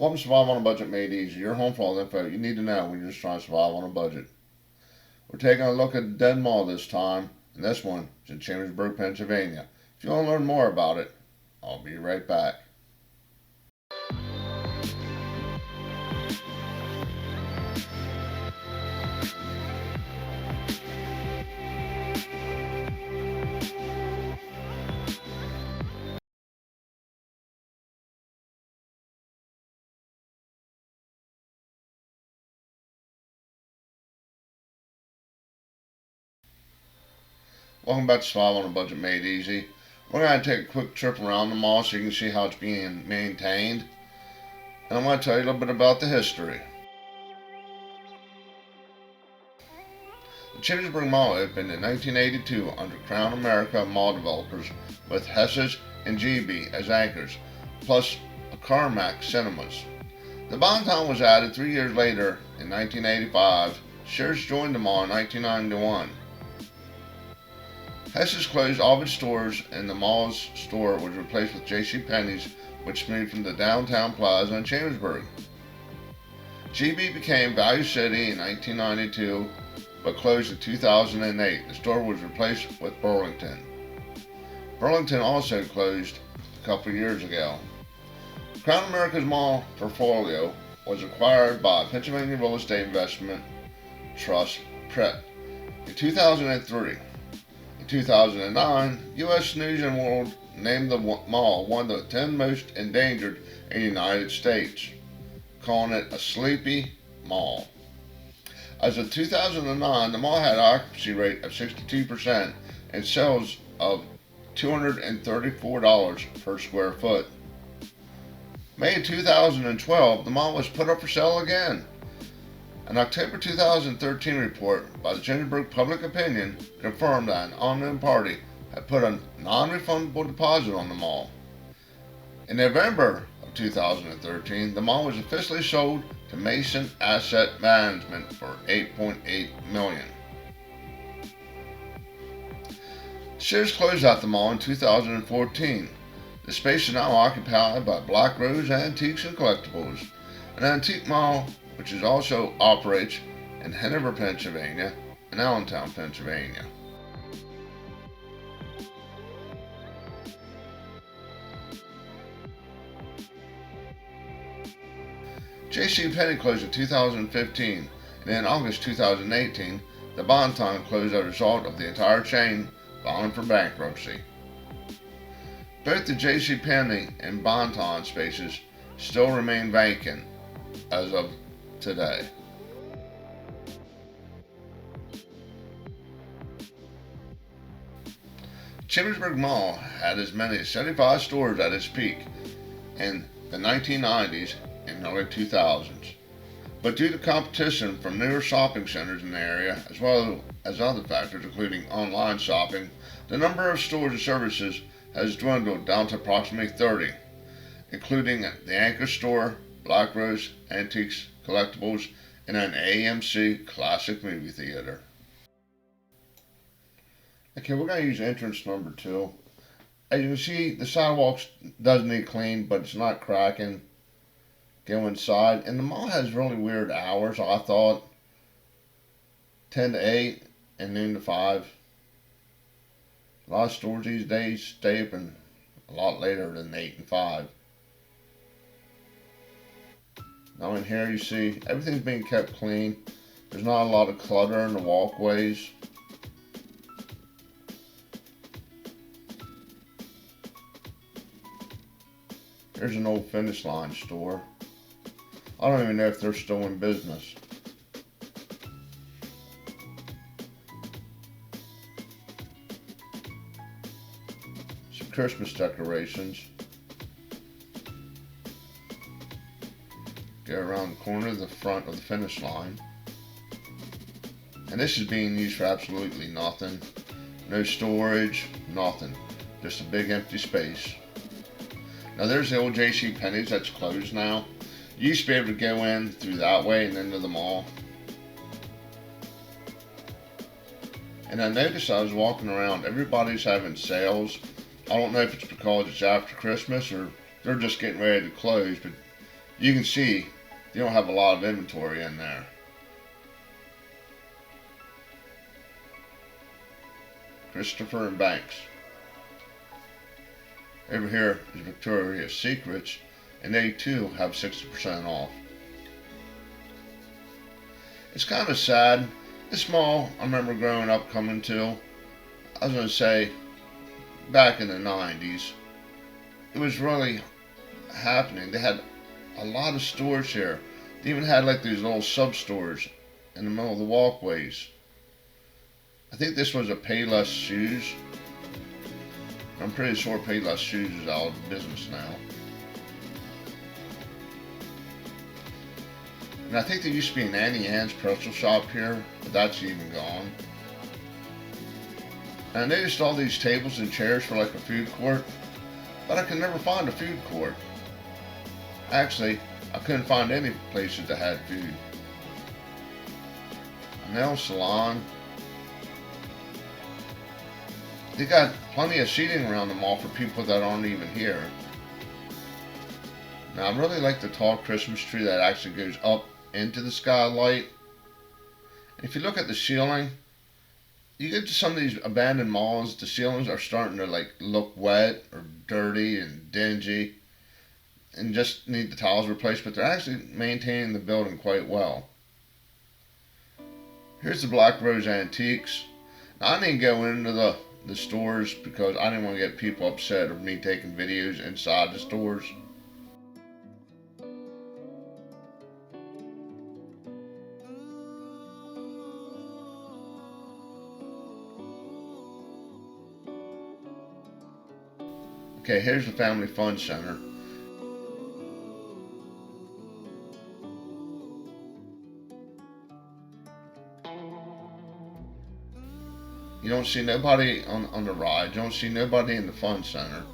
Welcome to Survive on a Budget Made Easy. Your home for all the info you need to know when you're just trying to survive on a budget. We're taking a look at the Dead Mall this time, and this one is in Chambersburg, Pennsylvania. If you want to learn more about it, I'll be right back. Welcome back to Survive on a Budget Made Easy. We're going to take a quick trip around the mall so you can see how it's being maintained. And I'm going to tell you a little bit about the history. The Chambersburg Mall opened in 1982 under Crown America mall developers with Hess's and GB as anchors, plus a Carmack Cinemas. The Bonton was added 3 years later in 1985. Sears joined the mall in 1991. Hess's closed all of its stores and the mall's store was replaced with J.C. Penney's, which moved from the downtown plaza in Chambersburg. GB became Value City in 1992 but closed in 2008. The store was replaced with Burlington. Burlington also closed a couple years ago. Crown America's mall portfolio was acquired by Pennsylvania Real Estate Investment Trust, PREP, in 2003. In 2009, U.S. News & World named the mall one of the 10 most endangered in the United States, calling it a sleepy mall. As of 2009, the mall had an occupancy rate of 62% and sales of $234 per square foot. May 2012, the mall was put up for sale again. An October 2013 report by the Chambersburg Public Opinion confirmed that an unknown party had put a non-refundable deposit on the mall. In November of 2013, the mall was officially sold to Mason Asset Management for $8.8 million. Sears closed out the mall in 2014. The space is now occupied by Black Rose Antiques and Collectibles, an antique mall which also operates in Hanover, Pennsylvania, and Allentown, Pennsylvania. J.C. Penney closed in 2015, and in August 2018, the Bonton closed as a result of the entire chain filing for bankruptcy. Both the J.C. Penney and Bonton spaces still remain vacant as of today. Chambersburg Mall had as many as 75 stores at its peak in the 1990s and early 2000s. But due to competition from newer shopping centers in the area, as well as other factors including online shopping, the number of stores and services has dwindled down to approximately 30, including the Anchor Store, Black Rose Antiques, Collectibles, and an AMC Classic Movie Theater. Okay, we're going to use entrance number 2. As you can see, the sidewalk does need cleaned, but it's not cracking. Go inside, and the mall has really weird hours, I thought. 10 to 8 and noon to 5. A lot of stores these days stay open a lot later than 8 and 5. Now in here you see everything's being kept clean. There's not a lot of clutter in the walkways. Here's an old Finish Line store. I don't even know if they're still in business. Some Christmas decorations. Go around the corner of the front of the Finish Line. And this is being used for absolutely nothing. No storage, nothing. Just a big empty space. Now there's the old J.C. Penney's that's closed now. You used to be able to go in through that way and into the mall. And I noticed I was walking around, everybody's having sales. I don't know if it's because it's after Christmas or they're just getting ready to close, but You can see you don't have a lot of inventory in there. Christopher and Banks. Over here is Victoria's Secrets, and they too have 60% off. It's kind of sad. This mall, I remember growing up coming to, I was going to say, back in the 90s. It was really happening. They had a lot of stores here. They even had like these little sub-stores in the middle of the walkways. I think this was a Payless Shoes. I'm pretty sure Payless Shoes is out of business now. And I think there used to be an Annie Ann's pretzel shop here, but that's even gone. And I noticed all these tables and chairs for like a food court, but I could never find a food court. Actually, I couldn't find any places that had food. A nail salon. They got plenty of seating around the mall for people that aren't even here. Now I really like the tall Christmas tree that actually goes up into the skylight. And if you look at the ceiling, you get to some of these abandoned malls, the ceilings are starting to like look wet or dirty and dingy and just need the tiles replaced, but they're actually maintaining the building quite well. Here's the Black Rose Antiques. Now, I didn't go into the stores because I didn't want to get people upset of me taking videos inside the stores. Okay, here's the Family Fun Center. You don't see nobody on the ride. You don't see nobody in the fun center.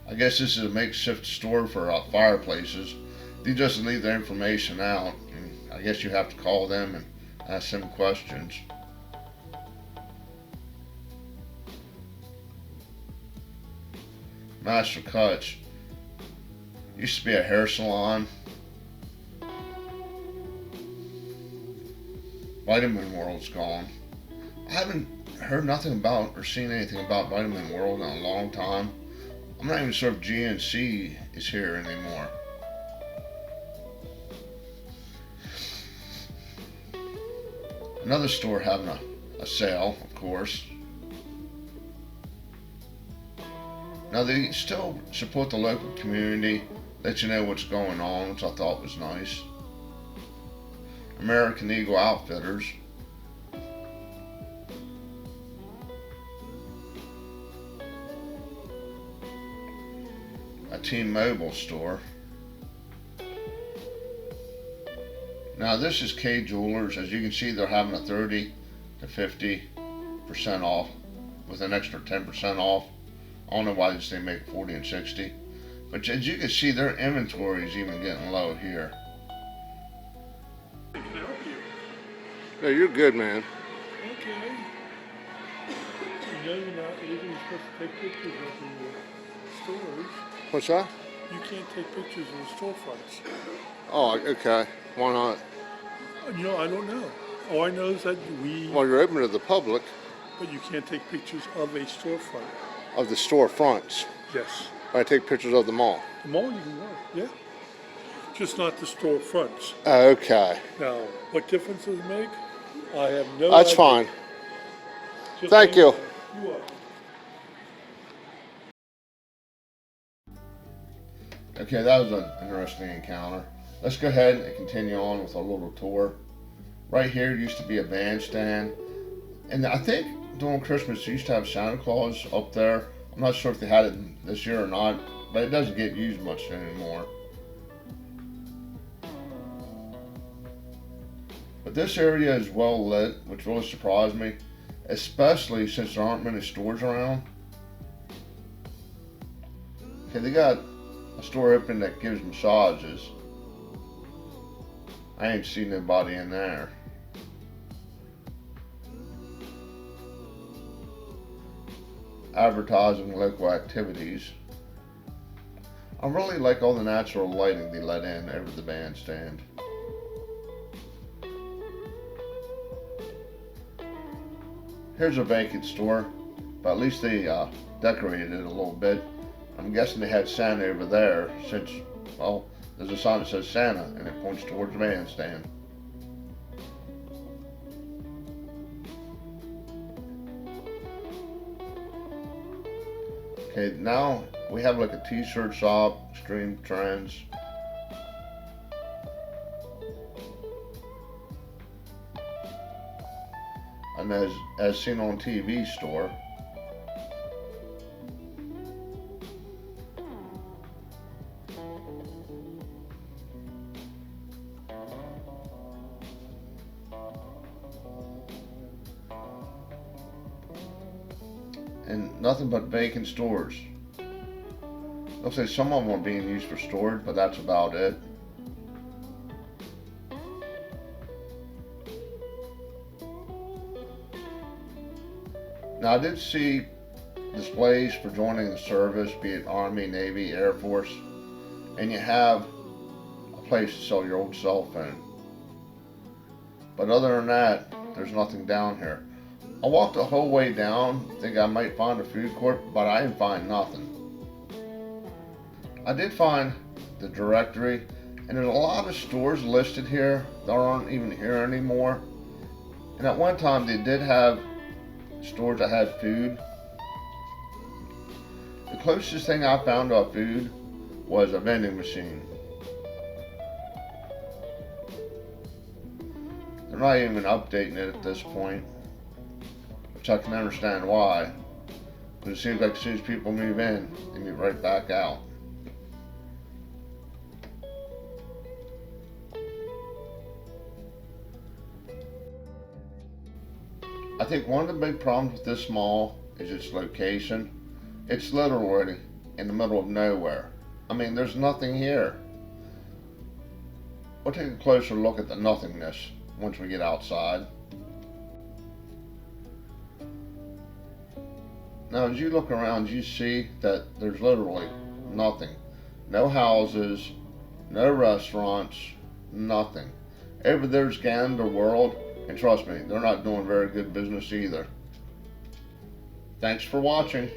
I guess this is a makeshift store for fireplaces. They just leave their information out, and I guess you have to call them and ask them questions. Master Cuts. Used to be a hair salon. Vitamin World's gone. I haven't heard nothing about or seen anything about Vitamin World in a long time. I'm not even sure if GNC is here anymore. Another store having a sale, of course. Now they still support the local community, let you know what's going on, which I thought was nice. American Eagle Outfitters. A T-Mobile store. Now this is K Jewelers. As you can see, they're having a 30 to 50% off with an extra 10% off. I don't know why they make 40 and 60. But as you can see, their inventory is even getting low here. No, you're good, man. Okay. You know you're not legally supposed to take pictures of the stores. What's that? You can't take pictures of the storefronts. Oh, okay. Why not? You know, I don't know. All I know is that Well, you're open to the public. But you can't take pictures of a storefront. Of the storefronts. Yes. I take pictures of the mall. The mall you can go, yeah. Just not the storefronts. Okay. Now, what difference does it make? I have no That's idea. fine. Just Thank you. You are. Okay, that was an interesting encounter. Let's go ahead and continue on with a little tour. Right here used to be a bandstand. And I think during Christmas they used to have Santa Claus up there. I'm not sure if they had it this year or not, but it doesn't get used much anymore. But this area is well lit, which really surprised me, especially since there aren't many stores around. Okay, they got a store open that gives massages. I ain't seen nobody in there. Advertising local activities. I really like all the natural lighting they let in over the bandstand. Here's a vacant store, but at least they decorated it a little bit. I'm guessing they had Santa over there since, well, there's a sign that says Santa and it points towards the bandstand. Okay, now we have like a t-shirt shop, Extreme Trends. And as seen on TV store. And nothing but vacant stores. Looks like some of them are being used for storage, but that's about it. Now I did see displays for joining the service, be it Army, Navy, Air Force, and you have a place to sell your old cell phone. But other than that, there's nothing down here. I walked the whole way down, think I might find a food court, but I didn't find nothing. I did find the directory, and there's a lot of stores listed here that aren't even here anymore. And at one time they did have stores that had food. The closest thing I found to food was a vending machine. They're not even updating it at this point, which I can understand why, because it seems like as soon as people move in, they move right back out. I think one of the big problems with this mall is its location. It's literally in the middle of nowhere. I mean, there's nothing here. We'll take a closer look at the nothingness once we get outside. Now, as you look around, you see that there's literally nothing. No houses, no restaurants, nothing. Over there's Gander World. And trust me, they're not doing very good business either. Thanks for watching.